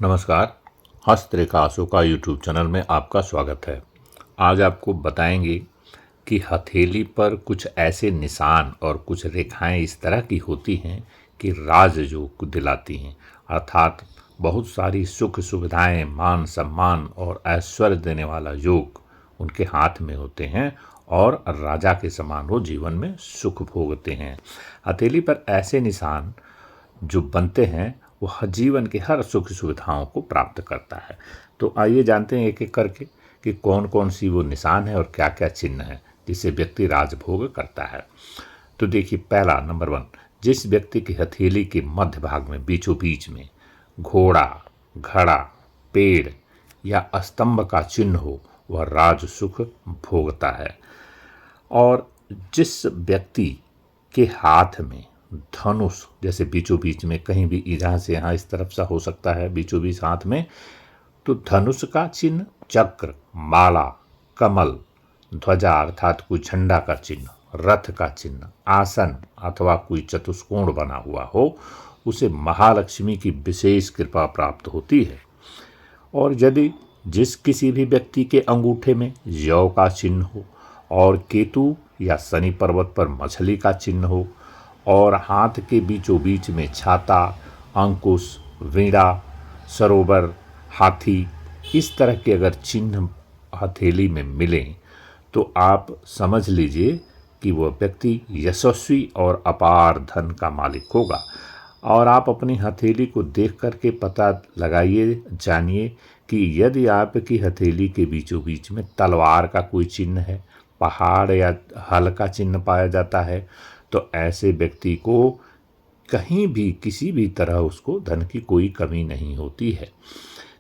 नमस्कार। हस्तरेखा Ashoka YouTube channel में आपका स्वागत है। आज आपको बताएंगे कि हथेली पर कुछ ऐसे निशान और कुछ रेखाएं इस तरह की होती हैं कि राजयोग को दिलाती हैं, अर्थात बहुत सारी सुख सुविधाएं, मान सम्मान और ऐश्वर्य देने वाला योग उनके हाथ में होते हैं और राजा के समान वो जीवन में सुख भोगते हैं। हथेली पर ऐसे निशान जो बनते हैं वो जीवन के हर सुख सुविधाओं को प्राप्त करता है। तो आइए जानते हैं एक एक करके कि कौन कौन सी वो निशान है और क्या क्या चिन्ह है जिससे व्यक्ति राजभोग करता है। तो देखिए, पहला नंबर 1, जिस व्यक्ति की हथेली के मध्य भाग में बीचों बीच में घोड़ा, घड़ा, पेड़ या स्तंभ का चिन्ह हो वह राज सुख भोगता है। और जिस व्यक्ति के हाथ में धनुष जैसे बीचों बीच में कहीं भी यहाँ से यहाँ इस तरफ सा हो सकता है, बीचों बीच हाथ में, तो धनुष का चिन्ह, चक्र, माला, कमल, ध्वजा अर्थात कोई झंडा का चिन्ह, रथ का चिन्ह, आसन अथवा कोई चतुष्कोण बना हुआ हो, उसे महालक्ष्मी की विशेष कृपा प्राप्त होती है। और यदि जिस किसी भी व्यक्ति के अंगूठे में यौ का चिन्ह हो और केतु या शनि पर्वत पर मछली का चिन्ह हो और हाथ के बीचों बीच में छाता, अंकुश, वीणा, सरोवर, हाथी, इस तरह के अगर चिन्ह हथेली में मिलें तो आप समझ लीजिए कि वह व्यक्ति यशस्वी और अपार धन का मालिक होगा। और आप अपनी हथेली को देख करके पता लगाइए, जानिए कि यदि आपकी हथेली के बीचों बीच में तलवार का कोई चिन्ह है, पहाड़ या हल का चिन्ह पाया जाता है, तो ऐसे व्यक्ति को कहीं भी किसी भी तरह उसको धन की कोई कमी नहीं होती है।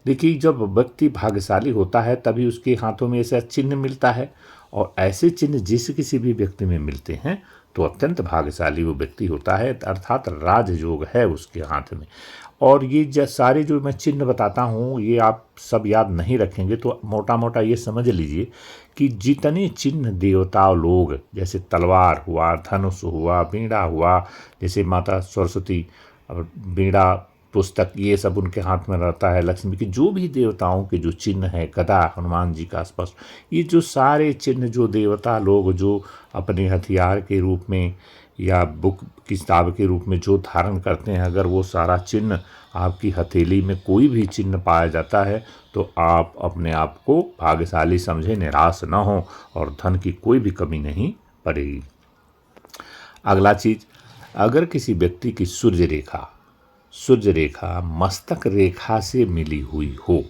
देखिए, जब व्यक्ति भाग्यशाली होता है तभी उसके हाथों में ऐसा चिन्ह मिलता है, और ऐसे चिन्ह जिस किसी भी व्यक्ति में मिलते हैं तो अत्यंत भाग्यशाली वो व्यक्ति होता है, अर्थात राजयोग है उसके हाथ में। और ये सारे जो मैं चिन्ह बताता हूँ ये आप सब याद नहीं रखेंगे तो मोटा मोटा ये समझ लीजिए कि जितने चिन्ह देवता लोग, जैसे तलवार हुआ, धनुष हुआ, वीणा हुआ, जैसे माता सरस्वती वीणा पुस्तक, ये सब उनके हाथ में रहता है, लक्ष्मी की जो भी देवताओं के जो चिन्ह है, गदा, हनुमान जी का आसपास, ये जो सारे चिन्ह जो देवता लोग जो अपने हथियार के रूप में या बुक किताब के रूप में जो धारण करते हैं, अगर वो सारा चिन्ह आपकी हथेली में कोई भी चिन्ह पाया जाता है तो आप अपने आप को भाग्यशाली समझे, निराश न हो और धन की कोई भी कमी नहीं पड़ेगी। अगला चीज, अगर किसी व्यक्ति की सूर्य रेखा मस्तक रेखा से मिली हुई हो,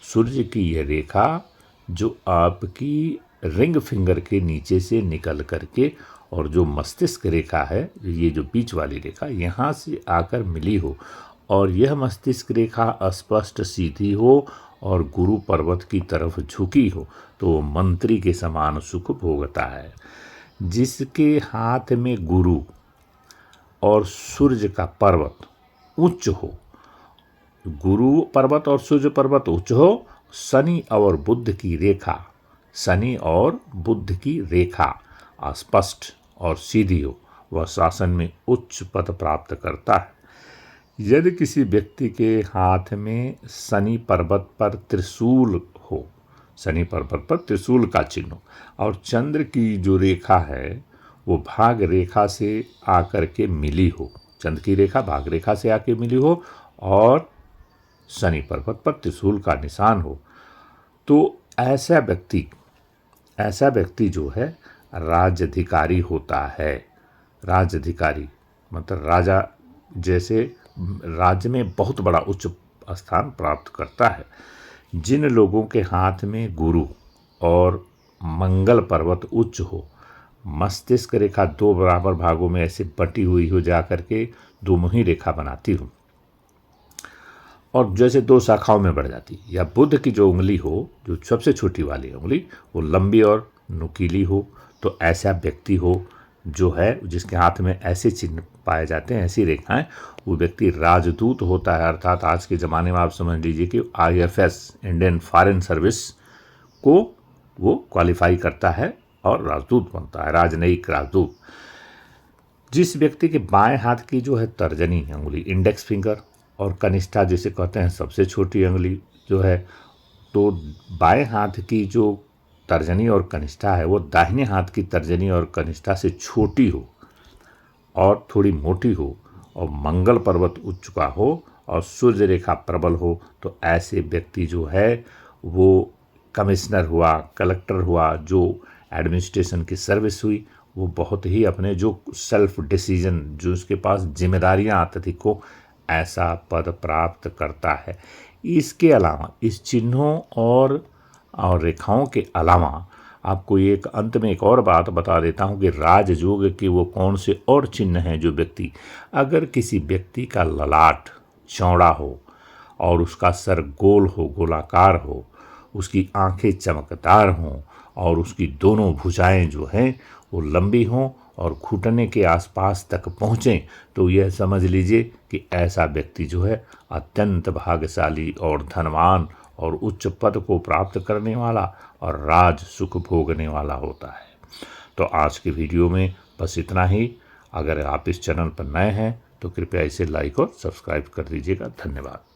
सूर्य की यह रेखा जो आपकी रिंग फिंगर के नीचे से निकल करके और जो मस्तिष्क रेखा है, ये जो बीच वाली रेखा यहाँ से आकर मिली हो और यह मस्तिष्क रेखा स्पष्ट सीधी हो और गुरु पर्वत की तरफ झुकी हो तो मंत्री के समान सुख भोगता है। जिसके हाथ में गुरु और सूर्य का पर्वत उच्च हो, गुरु पर्वत और सूर्य पर्वत उच्च हो, शनि और बुध की रेखा स्पष्ट और सीधी हो, वह शासन में उच्च पद प्राप्त करता है। यदि किसी व्यक्ति के हाथ में शनि पर्वत पर त्रिशूल हो, शनि पर्वत पर त्रिशूल का चिन्ह और चंद्र की जो रेखा है वो भाग रेखा से आकर के मिली हो, चंद्र की रेखा भाग रेखा से आके मिली हो और शनि पर्वत पर त्रिशूल का निशान हो, तो ऐसा व्यक्ति जो है राजधिकारी होता है। राजधिकारी मतलब राजा, जैसे राज्य में बहुत बड़ा उच्च स्थान प्राप्त करता है। जिन लोगों के हाथ में गुरु और मंगल पर्वत उच्च हो, मस्तिष्क रेखा दो बराबर भागों में ऐसे बटी हुई हो जाकर के दो मुही रेखा बनाती हो और जैसे दो शाखाओं में बढ़ जाती, या बुध की जो उंगली हो, जो सबसे छोटी वाली उंगली, वो लंबी और नुकीली हो, तो ऐसा व्यक्ति हो जो है जिसके हाथ में ऐसे चिन्ह पाए जाते हैं, ऐसी रेखाएं, वो व्यक्ति राजदूत होता है। अर्थात आज के ज़माने में आप समझ लीजिए कि IFS इंडियन फॉरेन सर्विस को वो क्वालिफाई करता है और राजदूत बनता है, राजनयिक राजदूत। जिस व्यक्ति के बाएं हाथ की जो है तर्जनी उंगली, इंडेक्स फिंगर और कनिष्ठा जिसे कहते हैं सबसे छोटी अंगुली जो है, तो बाएं हाथ की जो तर्जनी और कनिष्ठा है वो दाहिने हाथ की तर्जनी और कनिष्ठा से छोटी हो और थोड़ी मोटी हो और मंगल पर्वत उच्च का हो और सूर्य रेखा प्रबल हो, तो ऐसे व्यक्ति जो है वो कमिश्नर हुआ, कलेक्टर हुआ, जो एडमिनिस्ट्रेशन की सर्विस हुई, वो बहुत ही अपने जो सेल्फ डिसीजन, जो उसके पास जिम्मेदारियां आती थी को ऐसा पद प्राप्त करता है। इसके अलावा इस चिन्हों और रेखाओं के अलावा आपको एक अंत में एक और बात बता देता हूँ कि राजयोग के वो कौन से और चिन्ह हैं जो व्यक्ति, अगर किसी व्यक्ति का ललाट चौड़ा हो और उसका सर गोल हो, गोलाकार हो, उसकी आंखें चमकदार हों और उसकी दोनों भुजाएं जो हैं वो लंबी हों और घुटने के आसपास तक पहुँचें, तो यह समझ लीजिए कि ऐसा व्यक्ति जो है अत्यंत भाग्यशाली और धनवान और उच्च पद को प्राप्त करने वाला और राज सुख भोगने वाला होता है। तो आज के वीडियो में बस इतना ही। अगर आप इस चैनल पर नए हैं तो कृपया इसे लाइक और सब्सक्राइब कर दीजिएगा। धन्यवाद।